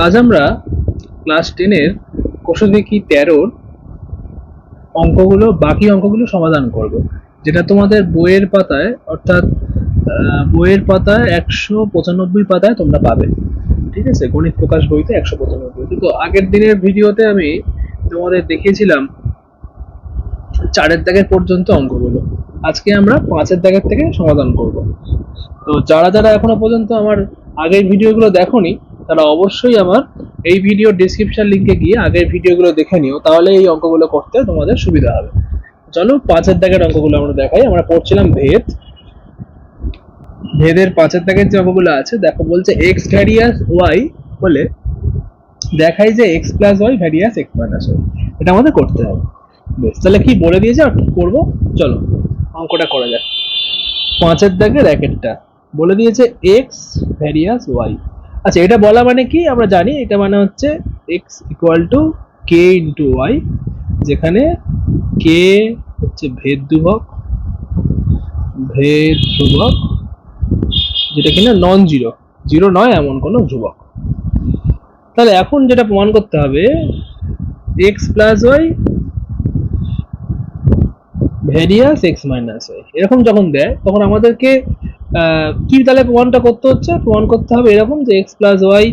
আজ আমরা ক্লাস 10-এর কোষে দেখি 13-র অঙ্কগুলো, বাকি অঙ্কগুলো সমাধান করব, যেটা তোমাদের বইয়ের পাতায়, অর্থাৎ বইয়ের পাতায় 195 পাতায় তোমরা পাবে। ঠিক আছে, গণিত প্রকাশ বইতে 195। তো আগের দিনের ভিডিওতে আমি তোমাদের দেখিয়েছিলাম 4-এর দাগের পর্যন্ত অঙ্কগুলো। আজকে আমরা 5-এর দাগের থেকে সমাধান করব। তো যারা যারা এখনো পর্যন্ত আমার আগের ভিডিওগুলো দেখোনি, তারা অবশ্যই আমার এই ভিডিও ডেসক্রিপশন লিংকে গিয়ে আগের ভিডিওগুলো দেখে নিও, তাহলে এই অঙ্কগুলো করতে তোমাদের সুবিধা হবে। চলো 5-এর দাগের অঙ্কগুলো আমরা দেখাই। আমরা পড়ছিলাম ভেদের 5-এর দাগের যে অঙ্কগুলো আছে, দেখো বলছে এক্স ভ্যারিয়াস ওয়াই বলে দেখাই যে X plus Y various X minus Y. এটা আমাদের করতে হবে। বেশ, তাহলে কি বলে দিয়েছে আর কি করবো, চলো অঙ্কটা করা যাক। 5-এর দাগের একেরটা বলে দিয়েছে এক্স ভ্যারিয়াস ওয়াই। আচ্ছা, এটা বলা মানে কি আমরা জানি, এটা মানে হচ্ছে X equal to K into Y, যেখানে কে হচ্ছে ভেদ ধ্রুবক, যেটা কিনা নন জিরো, জিরো নয় এমন কোনো ধ্রুবক। তাহলে এখন যেটা প্রমাণ করতে হবে, X plus Y various X minus Y, এরকম যখন দেয় তখন আমাদেরকে কি তাহলে প্রমাণটা করতে হচ্ছে, প্রমাণ করতে হবে এরকম যে এক্স প্লাস ওয়াই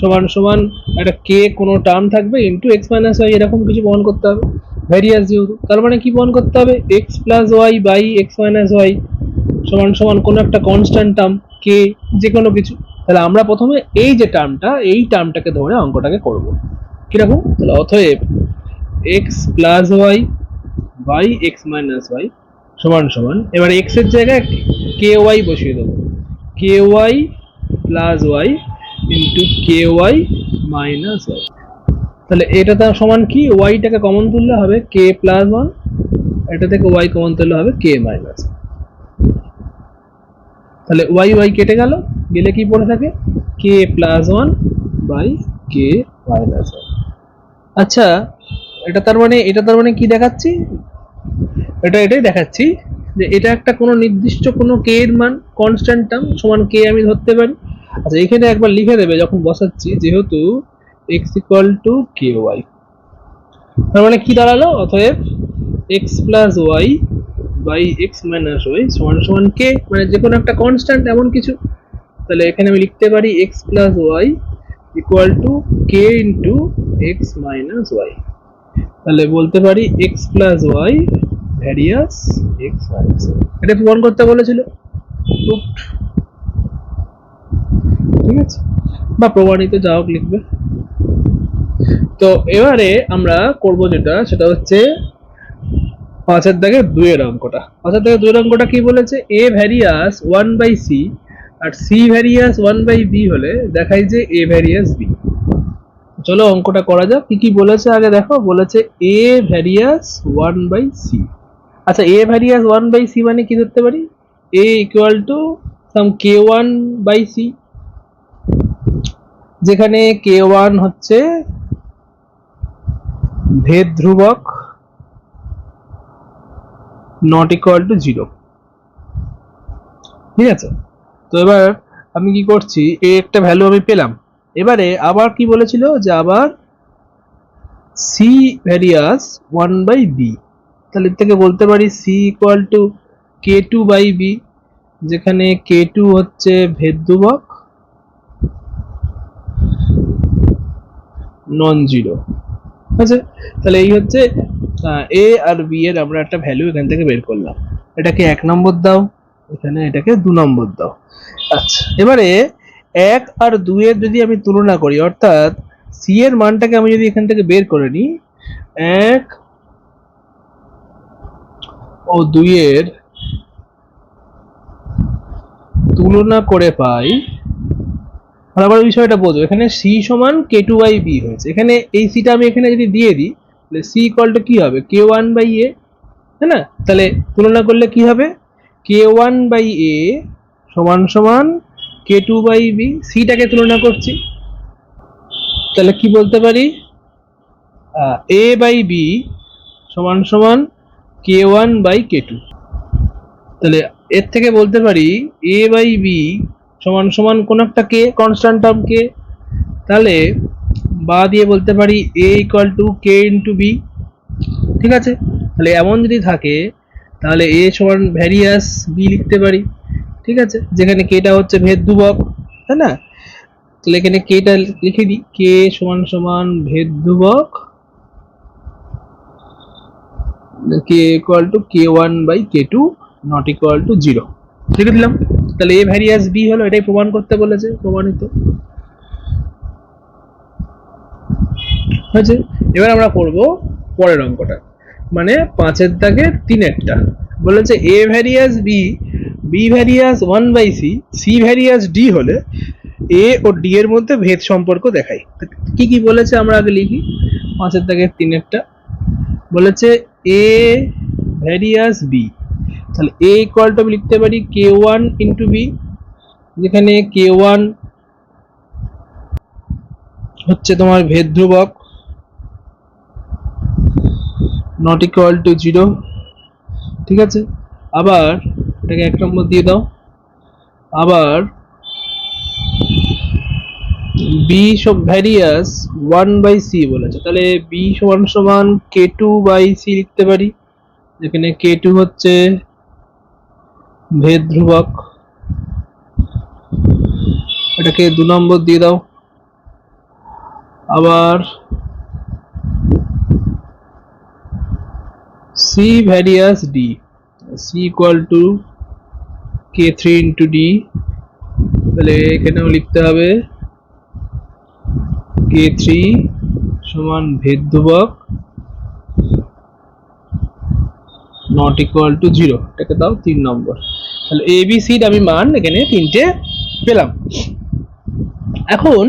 সমান সমান একটা কে কোনো টার্ম থাকবে ইন্টু এক্স মাইনাস ওয়াই, এরকম কিছু প্রমাণ করতে হবে ভ্যারিয়াস যেহেতু। তার মানে কি প্রমাণ করতে হবে, X plus Y by x minus Y সমান সমান কোনো একটা কনস্ট্যান্ট টার্ম কে, যে কোনো কিছু। তাহলে আমরা প্রথমে এই যে টার্মটা, এই টার্মটাকে ধরে অঙ্কটাকে করব। কিরকম, তাহলে অতএব X plus Y by x minus Y সমান সমান, এবার এক্স এর জায়গায় কে ওয়াই বসিয়ে দেবো, কে Y plus Y into k Y minus Y. তাহলে এটা তার সমান কি, ওয়াইটাকে কমন তুললে হবে কে প্লাস ওয়ান, এটা থেকে ওয়াই কমন তুললে হবে কে মাইনাস। তাহলে ওয়াই ওয়াই কেটে গেল, গেলে কি পড়ে থাকে K plus one by K minus one. আচ্ছা, এটা তার মানে কি দেখাচ্ছি, এটাই দেখাচ্ছি যে এটা একটা কোনো নির্দিষ্ট কোনো কে এর মান কনস্ট্যান্ট টার্ম সমান কে আমি ধরতে পারি। আচ্ছা, এখানে একবার লিখে দেবে যখন বসাচ্ছি, যেহেতু X equal to K Y, তার মানে কি দাঁড়ালো, অতএব X plus Y by x minus Y সমান সমান কে, মানে যে কোনো একটা কনস্ট্যান্ট এমন কিছু। তাহলে এখানে আমি লিখতে পারি x plus Y equal to K into X minus Y. তাহলে বলতে পারি x plus Y various X minus Y. এটা প্রমাণ করতে বলেছিল, ঠিক আছে, বা প্রমাণিত যা হোক লিখবে। তো এবারে আমরা করব যেটা, সেটা হচ্ছে 5-এর দাগের 2-এর অঙ্কটা। 5-এর দাগের 2-এর অঙ্কটা কি বলেছে, এ ভ্যারিয়াস 1/c আর সি ভ্যারিয়াস 1/b হলে দেখাই যে এ ভ্যারিয়াস বি। চলো অঙ্কটা করা যাক। কি কি বলেছে আগে দেখো, বলেছে এ ভ্যারিয়াস 1/c। আচ্ছা, এ ভ্যারিয়াস 1/c মানে কি ধরতে পারি, এ ইকুয়াল টু সাম k1/c, যেখানে k1 হচ্ছে ভেদ ধ্রুবক নট ইকুয়াল টু 0। ঠিক আছে, তো এবার আমি কি করছি, এ একটা ভ্যালু আমি পেলাম। এবারে আবার কি বলেছিল যে আবার সি ভ্যারিয়াস 1/b, তাহলে এর থেকে বলতে পারি সি ইকুয়াল টু k2/b, যেখানে k2 হচ্ছে ভেদ ধ্রুবক নন জিরো। আচ্ছা, তাহলে এই হচ্ছে এ আর বি এর আমরা একটা ভ্যালু এখান থেকে বের করলাম। এটাকে 1 নম্বর দাও, এখানে এটাকে 2 নম্বর দাও। আচ্ছা, এবারে 1 আর 2 এর যদি আমি তুলনা করি, অর্থাৎ সি এর মানটাকে আমি যদি এখান থেকে বের করে নিই, 1 ও 2 এর তুলনা করে পাই, আর আবার বিষয়টা বোঝো, এখানে সি সমান k2/b হয়েছে, এখানে এই সিটা আমি এখানে যদি দিয়ে দিই, তাহলে সি ইকুয়াল টু কি হবে k1/a, তাই না? তাহলে তুলনা করলে কি হবে, k1/a সমান সমান k2/b, সিটাকে তুলনা করছি, তাহলে কি বলতে পারি a/b সমান সমান k1/k2। তাহলে এর থেকে বলতে পারি a/b সমান সমান কোন একটা কে কনস্ট্যান্ট টার্ম কে, তাহলে বা দিয়ে বলতে পারি a equal to K into B. ঠিক আছে, তাহলে এমন যদি থাকে তাহলে a সমান ভ্যারিয়াস বি লিখতে পারি। ঠিক আছে, যেখানে কেটা হচ্ছে ভেদ ধ্রুবক, তাই না? তাহলে এখানে কেটা লিখে দিই, কে সমান সমান ভেদ ধ্রুবক কে equal to k1/k2 not equal to 0 লিখে দিলাম। তাহলে a ভ্যারিয়াস b হলো, এটাই প্রমাণ করতে বলেছে, প্রমাণিত হয়েছে। এবার আমরা করব পরের অঙ্কটা, মানে 5-এর দাগের 3-এরটা। বলেছে a various b, b various 1/c, c various d হলে a ও d এর মধ্যে ভেদ সম্পর্ক দেখাই। কি কি বলেছে আমরা আগে লিখি। 5-এর দাগের 3-এরটা বলেছে a ভ্যারিয়াস b, তাহলে a ইকুয়াল টু আমি লিখতে পারি k1 ইন্টু b, যেখানে k1 হচ্ছে তোমার ভেদ ধ্রুবক নট ইকুয়াল টু 0। ঠিক আছে, আবার এটাকে 1 নম্বর দিয়ে দাও। আবার b সব ভ্যারিয়াস 1/c বলেছে, তাহলে b সমান সমান k2/c লিখতে পারি, যেখানে k2 হচ্ছে ভেদ ধ্রুবক, এটাকে 2 নম্বর দিয়ে দাও। আবার c various d, c equal to k3 into d, তাহলে এখানেও লিখতে হবে k3 সমান ভেদ ধ্রুবক নট ইকুয়াল টু 0, এটাকে দাও 3 নম্বর। তাহলে এ বি সি আমি মান এখানে 3টে পেলাম। এখন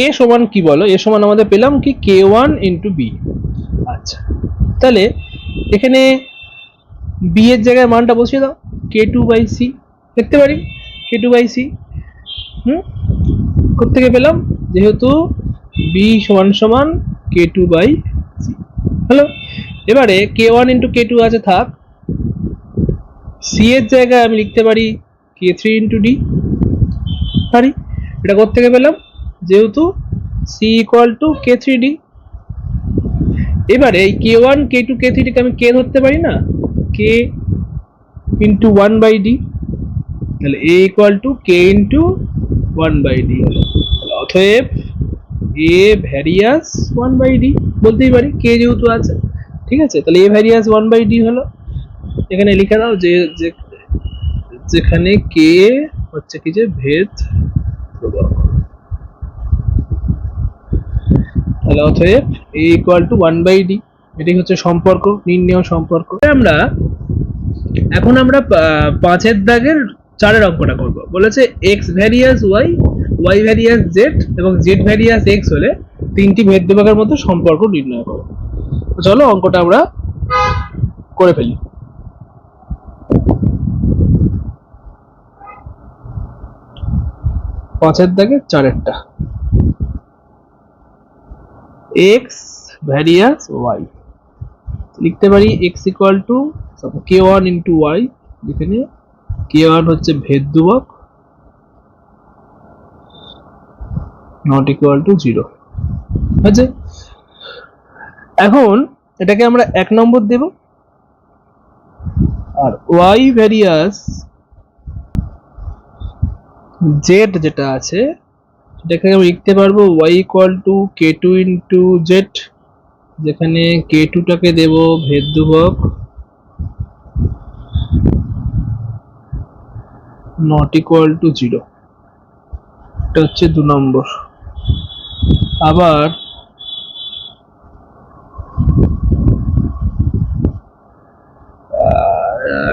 a সমান কি বলো, a সমান আমাদের পেলাম কি k1 ইন্টু বি। আচ্ছা, তাহলে এখানে b এর জায়গায় মানটা বসিয়ে দাও, k2/c লিখতে পারি, k2/c। কোত্থেকে পেলাম, যেহেতু b সমান সমান k2/c হলো। এবারে k1 ইন্টু k2 আছে, থাক। c এর জায়গায় আমি লিখতে পারি k3 ইন্টু d পারি। এটা কোত্থেকে পেলাম, যেহেতু c ইকুয়াল টু k3d। এবারে এই k1 k2 k3 কে আমি k ধরতে পারি না, k ইন্টু 1/d, তাহলে a equal to k into 1/d হলো। অতএব a ভ্যারিয়াস 1/d বলতেই পারি, k যেহেতু আছে। ঠিক আছে, তাহলে a ভ্যারিয়াস 1/d হলো। এখানে লিখে দাও যে যেখানে k হচ্ছে কি যে ভেদ ধ্রুবক, তাহলে অতএব a ইকুয়াল টু 1/d, এটাই হচ্ছে সম্পর্ক, নির্ণেয় সম্পর্ক। এখন আমরা 5-এর দাগের 4-এর অঙ্কটা করব। বলেছে x various y, y various z এবং z ভ্যারিয়াস x হলে 3টি ভেদ ধ্রুবকের মধ্যে সম্পর্ক নির্ণয় করো। চলো অঙ্কটা আমরা করে ফেলি। পাঁচের দাগে 4-এরটা, x ভ্যারিয়াস y লিখতে পারি x equal to k1 into y, যেখানে k1 হচ্ছে ভেদ ধ্রুবক নট ইকুয়াল টু 0 আছে। এখন এটাকে আমরা 1 নম্বর দেব। আর y ভ্যারিয়াস z যেটা আছে সেটাকে আমি লিখতে পারবো y equal to k2 into z, যেখানে k2 টাকে দেব ভেদ ধ্রুবক নট ইকুয়াল টু 0, এটা হচ্ছে 2 নম্বর। আবার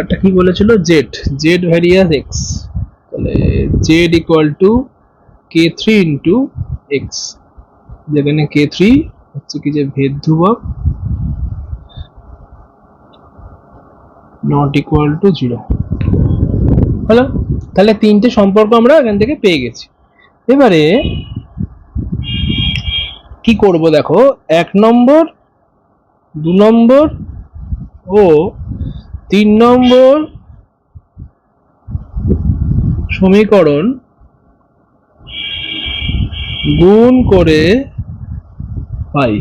এটা কি বলেছিল, z ভ্যারিয়াস x, তাহলে z equal to k3 into x, যেখানে k3 হচ্ছে কি যে ভেদ ধ্রুবক নট ইকুয়াল টু 0 হলো। তাহলে 3টে সম্পর্ক আমরা এখান থেকে পেয়ে গেছি। এবারে কি করব দেখো, 1 নম্বর 2 নম্বর ও 3 নম্বর সমীকরণ গুণ করে পাই।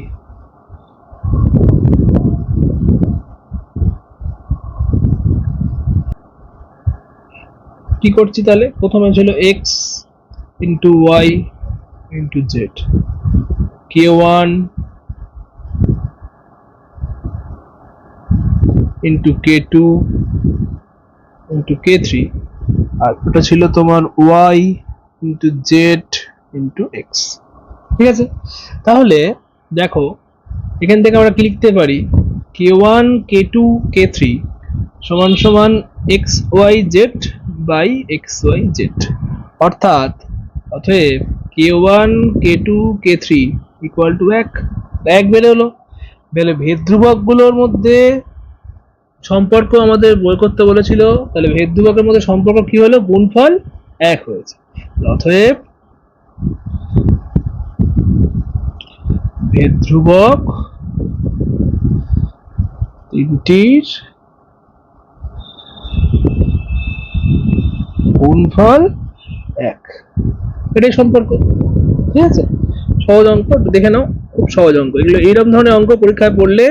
কি করছি তাহলে? প্রথমে ছিল x into y into z, k1 into k2 into k3, আর ওটা ছিল তোমার y into z into x। ঠিক আছে, তাহলে দেখো এখান থেকে আমরা কি লিখতে পারি? k1 k2 k3 সমান সমান xyz বাই xyz, অর্থাৎ অতএব k1 k2 k3 equal to 1 বের হলো। তাহলে ভেদ ধ্রুবকগুলোর মধ্যে সম্পর্ক আমাদের বই করতে বলেছিল, তাহলে ভেদ ধ্রুবকের মধ্যে সম্পর্ক কি হলো? গুণফল 1 হয়েছে। অতএব ভেদ ধ্রুবক তিনটির গুণফল 1, এটাই সম্পর্ক। ঠিক আছে, সহজ অঙ্ক, দেখে নাও, খুব সহজ অঙ্ক এগুলো। এইরকম ধরনের অঙ্ক পরীক্ষায় পড়লে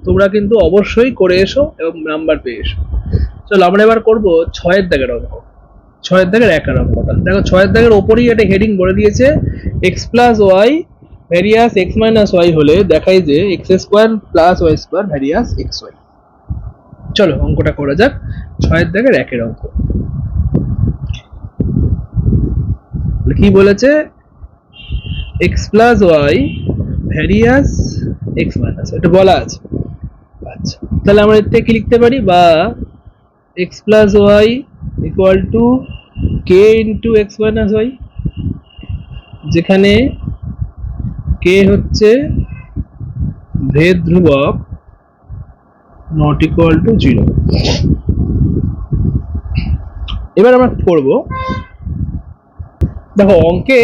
তোমরা কিন্তু অবশ্যই করে এসো এবং নাম্বার পেয়ে এসো। চলো আমরা এবার করবো 6 দাগের অঙ্ক। 6 দাগের 1 অঙ্কটা দেখো। 6 দাগের ওপরেই একটা হেডিং বলে দিয়েছে, x plus Y various x minus Y হলে দেখাই যে x square plus Y square various x Y. চলো অঙ্কটা করা যাক। 6 দাগের 1 অঙ্ক কি বলেছে? x plus Y various x minus, এটা বলা আছে। আচ্ছা, তাহলে আমরা এর থেকে কি লিখতে পারি? বা x plus Y equal to k into X minus Y, যেখানে k হচ্ছে ভেদ ধ্রুবক নট ইকুয়াল টু 0। এবার আমরা করব, দেখো অঙ্কে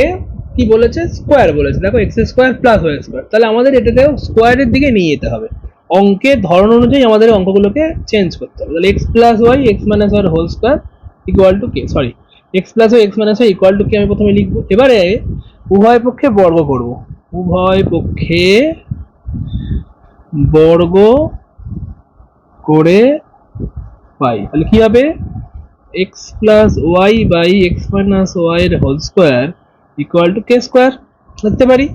কি বলেছে? স্কোয়ার বলেছে। দেখো X square plus Y square, তাহলে আমাদের এটাকেও স্কোয়ারের দিকে নিয়ে যেতে হবে। অঙ্কের ধরন অনুযায়ী আমাদের অঙ্কগুলোকে চেঞ্জ করতে হবে। তাহলে x plus y x minus y whole square equal to k, sorry x plus y x minus y equal to k আমি প্রথমে লিখবো। এবারে উভয় পক্ষে বর্গ করব, উভয় পক্ষে বর্গ করে পাই। তাহলে কি হবে? x plus Y by x minus Y এর whole square equal to k square লিখতে পারি।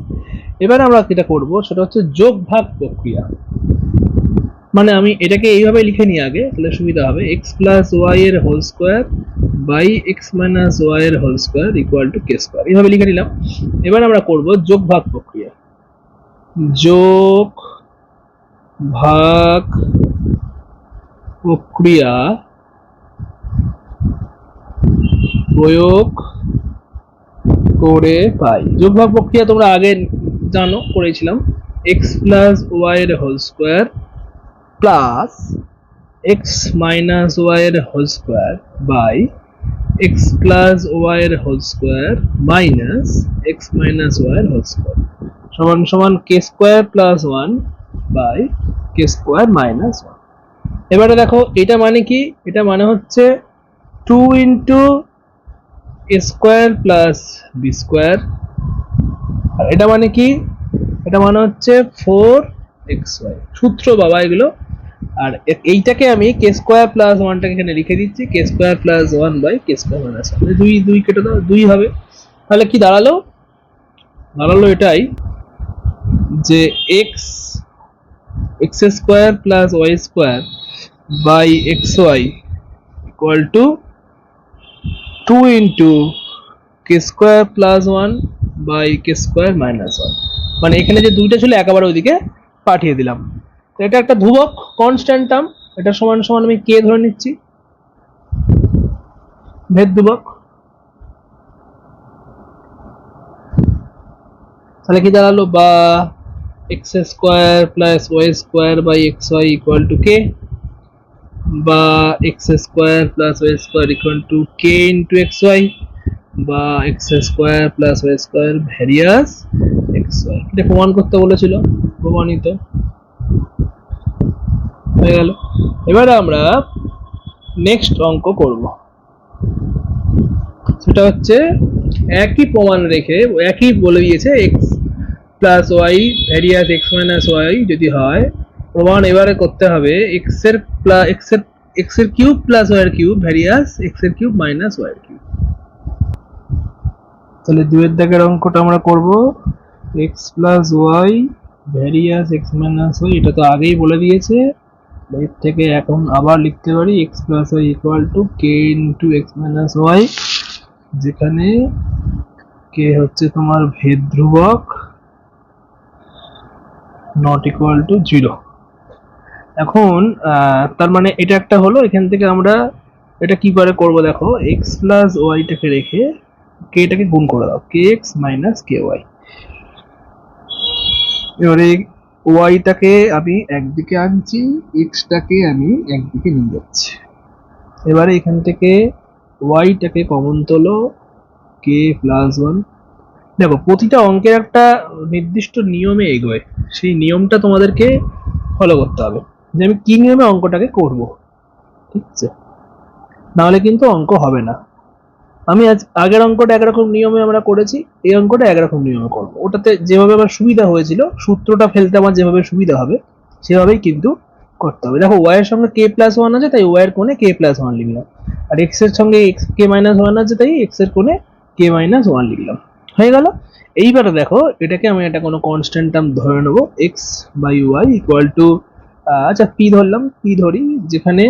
এবার আমরা যেটা করব সেটা হচ্ছে যোগ ভাগ প্রক্রিয়া। মানে আমি এটাকে এইভাবে লিখে নিই আগে, তাহলে সুবিধা হবে। x প্লাস ওয়াই এর whole square by x minus Y এর whole square equal to k square, এইভাবে লিখে নিলাম। এবার আমরা করব যোগ ভাগ প্রক্রিয়া। যোগ ভাগ প্রক্রিয়া প্রয়োগ করে পাই। যোগ ভাগ প্রক্রিয়া তোমরা আগে জানো, করেছিলাম। x প্লাস ওয়াই এর whole square plus x minus Y এর whole square by x plus Y এর whole square minus x minus Y এর হোল স্কোয়ার সমান সমান k square plus 1 by K square minus 1। এবারে দেখো এটা মানে কি? এটা মানে হচ্ছে 2 ইন্টু এ স্কোয়ার প্লাস বি স্কোয়ার। আর এটা মানে কি? এটা মানে হচ্ছে 4xy। সূত্র বাবা এগুলো। আর এইটাকে আমি কে স্কোয়ার প্লাস 1টাকে এখানে লিখে দিচ্ছি, k square plus 1 by K square minus 1। 2 কেটে দাও, 2 হবে। তাহলে কি দাঁড়ালো? দাঁড়ালো এটাই যে X square plus Y square by x Y equal to 2 into K square plus 1 by K square minus 1। মানে এখানে যে 2টা ছিল একেবারে ওইদিকে পাঠিয়ে দিলাম। তো এটা একটা ধ্রুবক কনস্ট্যান্ট টার্ম, এটা সমান সমান আমি কে ধরে নিচ্ছি, ভেদ ধ্রুবক। তাহলে কি দাঁড়ালো? বা x square plus Y square by x Y equal to k, বা x square plus Y square equal to K into x y, বা x square plus Y square various x y. এটা প্রমাণ করতে বলেছিল, প্রমাণিত হয়ে গেল। এবারে আমরা নেক্সট অঙ্ক করব। সেটা হচ্ছে একই প্রমাণ রেখে একই বলে দিয়েছে X plus Y various X minus Y যদি হয়, প্রমাণ এবারে করতে হবে এক্স এর কিউব প্লাস ওয়াই এর কিউব ভ্যারিয়াস এক্স এর কিউব মাইনাস ওয়াই এর কিউব। তাহলে দুয়ের দাগের অঙ্কটা আমরা করব X plus Y various X minus Y, এটা তো আগেই বলে দিয়েছে। এর থেকে এখন আবার লিখতে পারি x plus Y equal to K into X minus Y, যেখানে কে হচ্ছে তোমার ভেদ ধ্রুবক, নট ইকুয়াল টু 0। এখন তার মানে এটা একটা হলো। এখান থেকে আমরা এটা কি করে করব দেখো, এক্স প্লাস ওয়াইটাকে রেখে কে টাকে গুণ করে দাও, কে এক্স মাইনাস কে ওয়াই। এবারে ওয়াইটাকে আমি একদিকে আনছি, এক্সটাকে আমি একদিকে নিয়ে যাচ্ছি। এবারে এখান থেকে ওয়াইটাকে কমন তোলো, কে প্লাস ওয়ান। দেখো প্রতিটা অঙ্কের একটা নির্দিষ্ট নিয়মে এগোয়, সেই নিয়মটা তোমাদেরকে ফলো করতে হবে যে আমি কি নিয়মে অঙ্কটাকে করব, ঠিক আছে? নাহলে কিন্তু অঙ্ক হবে না। আমি আজ আগের অঙ্কটা একরকম নিয়মে আমরা করেছি, এই অঙ্কটা একরকম নিয়মে করবো। ওটাতে যেভাবে আমার সুবিধা হয়েছিল, সূত্রটা ফেলতে আমার যেভাবে সুবিধা হবে সেভাবেই কিন্তু করতে হবে। দেখো ওয়াই এর সঙ্গে কে প্লাস ওয়ান আছে, তাই ওয়াই এর কোণে কে প্লাস ওয়ান লিখলাম, আর এক্স এর সঙ্গে কে মাইনাস ওয়ান আছে, তাই এক্স এর কোণে কে মাইনাস ওয়ান লিখলাম, হয়ে গেল। এইবারে দেখো এটাকে আমি একটা কোনো কনস্ট্যান্ট টার্ম ধরে নেবো, X by Y equal to, আচ্ছা পি ধরলাম, পি ধরি, যেখানে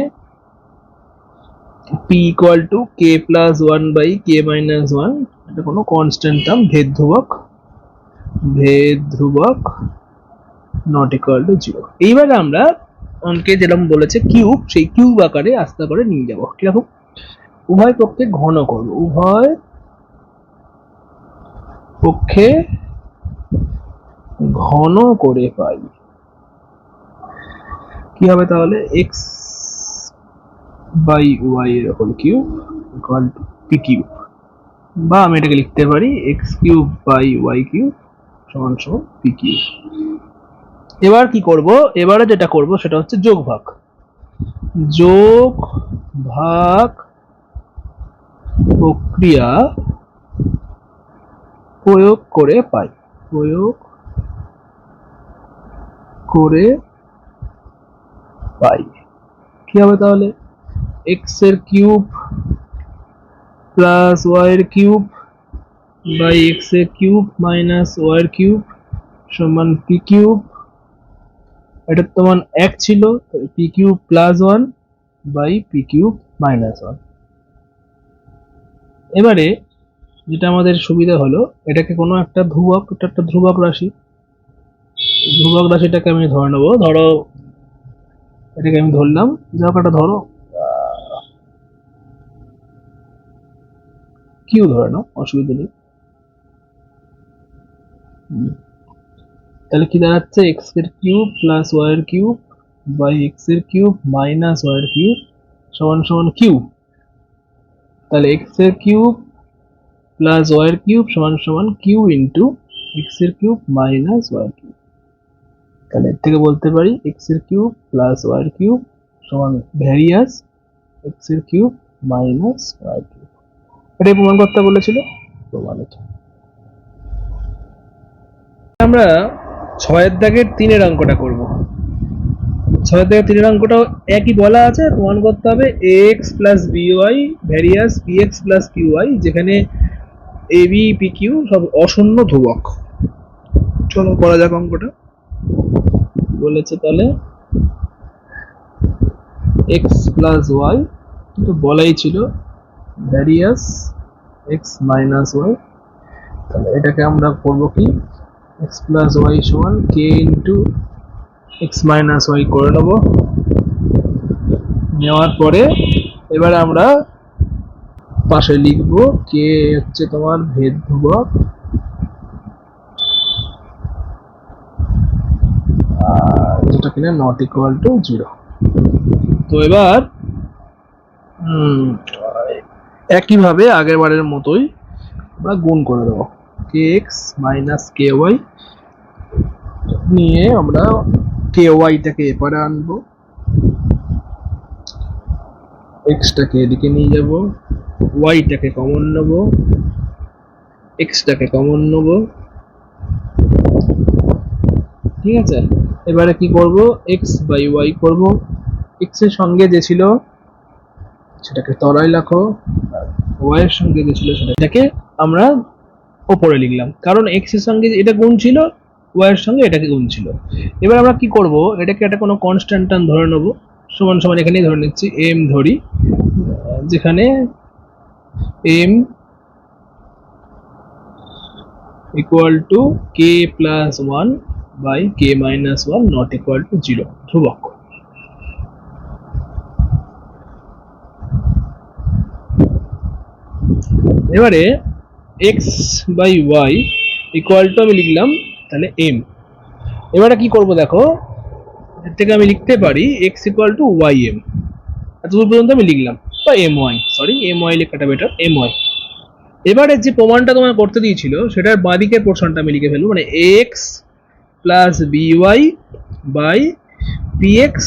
p equal to k plus 1 by k minus 1, এটা কোনো কনস্ট্যান্ট টার্ম, ভেদ ধ্রুবক নট ইকুয়াল টু 0। এইবারে আমরা অঙ্কে যেরকম বলেছে কিউব, সেই কিউব আকারে আস্তে করে নিয়ে যাব। কিরকম? উভয় পক্ষে ঘন করব, উভয় পক্ষে ঘন করে পাই। কি হবে তাহলে? এক্স বাই ওয়াই এর whole cube equal to P cube, বা আমি এটাকে লিখতে পারি X cube by Y cube সমান সমান পি কিউব। এবার কি করব? এবারে যেটা করব সেটা হচ্ছে যোগ ভাগ প্রক্রিয়া প্রয়োগ করে পাই, কি হবে তাহলে? এক্স এর কিউব প্লাস ওয়াই এর কিউব বাই এক্স এর কিউব মাইনাস ওয়াই এর কিউব সমান পি কিউব। এটা তোমার এক ছিল, P cube plus one by P cube minus one. এবারে যেটা আমাদের সুবিধা হলো, এটাকে কোনো একটা ধ্রুবক, এটা একটা ধ্রুবক রাশিটাকে আমি ধরে নেবো। ধরো এটাকে আমি ধরলাম, জায়গাটা ধরো কিউ ধরে নাও, অসুবিধা নেই। তাহলে কি দাঁড়াচ্ছে? এক্স এর কিউব প্লাস ওয়াই এর কিউব বাই এক্স এর কিউব মাইনাস ওয়াই এর কিউব সমান সমান কিউ। তাহলে এক্স এর কিউব প্লাস ওয়াই এর কিউব সমান সমান কিউ ইন্টু এক্স এর কিউব মাইনাস ওয়াই এর কিউব। তাহলে এর থেকে বলতে পারি এক্স এর কিউব প্লাস ওয়াই এর কিউব সমান ভ্যারিয়াস এক্স এর কিউব মাইনাস ওয়াই এর কিউব। এটাই প্রমাণ করতে বলেছিল, প্রমাণিত। আমরা 6 এর দাগের 3 এর অঙ্কটা করব। 6 এর দাগের 3 এর অঙ্কটাও একই বলা আছে, প্রমাণ করতে হবে ax plus by various px plus qy, যেখানে ab pq সব অশূন্য ধ্রুবক। চলো করা যাক অঙ্কটা। বলেছে তাহলে x প্লাস y, তো বলাই ছিল ভ্যারিয়াস x মাইনাস y। তাহলে এটাকে আমরা করব কি, x প্লাস y সমান k into x minus y করে নেব। নেওয়ার পরে এবারে আমরা পাশে লিখবো কে হচ্ছে তোমার ভেদ ধ্রুবক, যেটা কিনা নট ইকুয়াল টু 0। তো এবার একইভাবে আগের বারের মতোই আমরা গুণ করে দেবো, কে এক্স মাইনাস কে ওয়াই নিয়ে আমরা কে ওয়াইটাকে এপারে আনবো, এক্সটাকে এদিকে নিয়ে যাব, ওয়াইটাকে কমন নেব, এক্সটাকে কমন নেব, ঠিক আছে। এবারে কি করব, এক্স বাই ওয়াই করব, এক্স এর সঙ্গে যে ছিল সেটাকে তলায় রাখো, ওয়াই এর সঙ্গে যে ছিল সেটাকে আমরা ওপরে লিখলাম, কারণ এক্স এর সঙ্গে এটা গুণ ছিল, ওয়াই এর সঙ্গে এটাকে গুণ ছিল। এবার আমরা কি করব, এটাকে একটা কোনো কনস্ট্যান্ট টার্ম ধরে নেব, সমান সমান এখানেই ধরে নিচ্ছি এম ধরি, যেখানে M equal to K plus one by K minus one not equal to zero, ধ্রুবক। এবারে X by Y equal to আমি লিখলাম তাহলে এম। এবারে কি করব দেখো, এর থেকে আমি লিখতে পারি X equal to Y M, এতদূর পর্যন্ত আমি লিখলাম, বা M Y, sorry M Y লেখাটা বেটার, এম ওয়াই। এবারে যে প্রমাণটা তোমায় করতে দিয়েছিল সেটার বাঁদিকের পোর্শনটা আমি লিখে ফেলবো, মানে X plus by by PX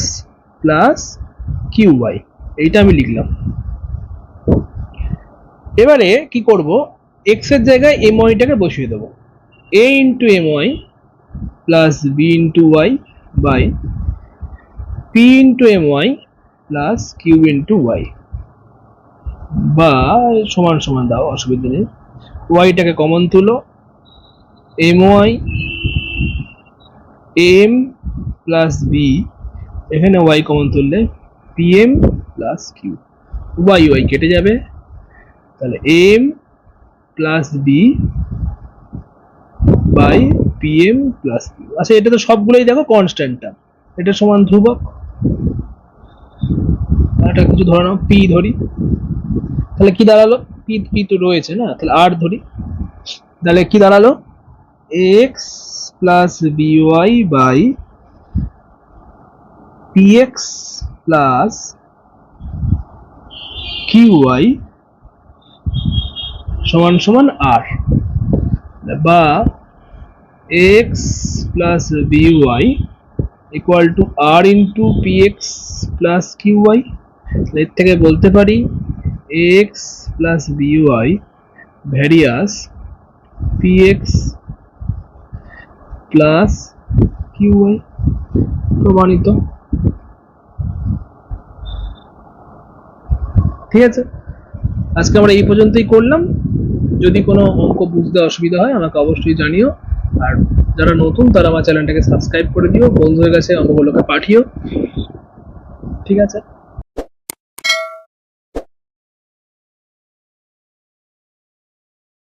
plus Q Y, এইটা আমি লিখলাম। এবারে কি করব, এক্স এর জায়গায় এম ওয়াইটাকে বসিয়ে দেবো, a into m y plus b into y by p into m y plus q into y, বা সমান সমান দাও, অসুবিধা নেই। ওয়াইটাকে কমন তুলো, m y m plus b, এখানে ওয়াই কমন তুললে p m plus Q, y Y কেটে যাবে, তাহলে m plus b by p m plus q. আচ্ছা, এটা তো সবগুলোই দেখো কনস্ট্যান্ট টার্ম, এটা সমান ধ্রুবক। এটা কিছু ধরে নাও, পি ধরি, তাহলে কি দাঁড়ালো, পি পি তো রয়েছে না, তাহলে আর ধরি, তাহলে কি দাঁড়ালো, x plus by by PX plus q y সমান সমান আর, বা x plus b y equal to r into p x plus q y. এর থেকে বলতে পারি x plus b y varies p x plus q y, প্রমাণিত। ঠিক আছে, আজকে আমরা এই পর্যন্তই করলাম। যদি কোনো অঙ্ক বুঝতে অসুবিধা হয় আমাকে অবশ্যই জানিও, আর যারা নতুন তারা আমার চ্যানেলটাকে সাবস্ক্রাইব করে দিও, বন্ধুদের কাছে অঙ্কগুলোকে পাঠিও। ঠিক আছে।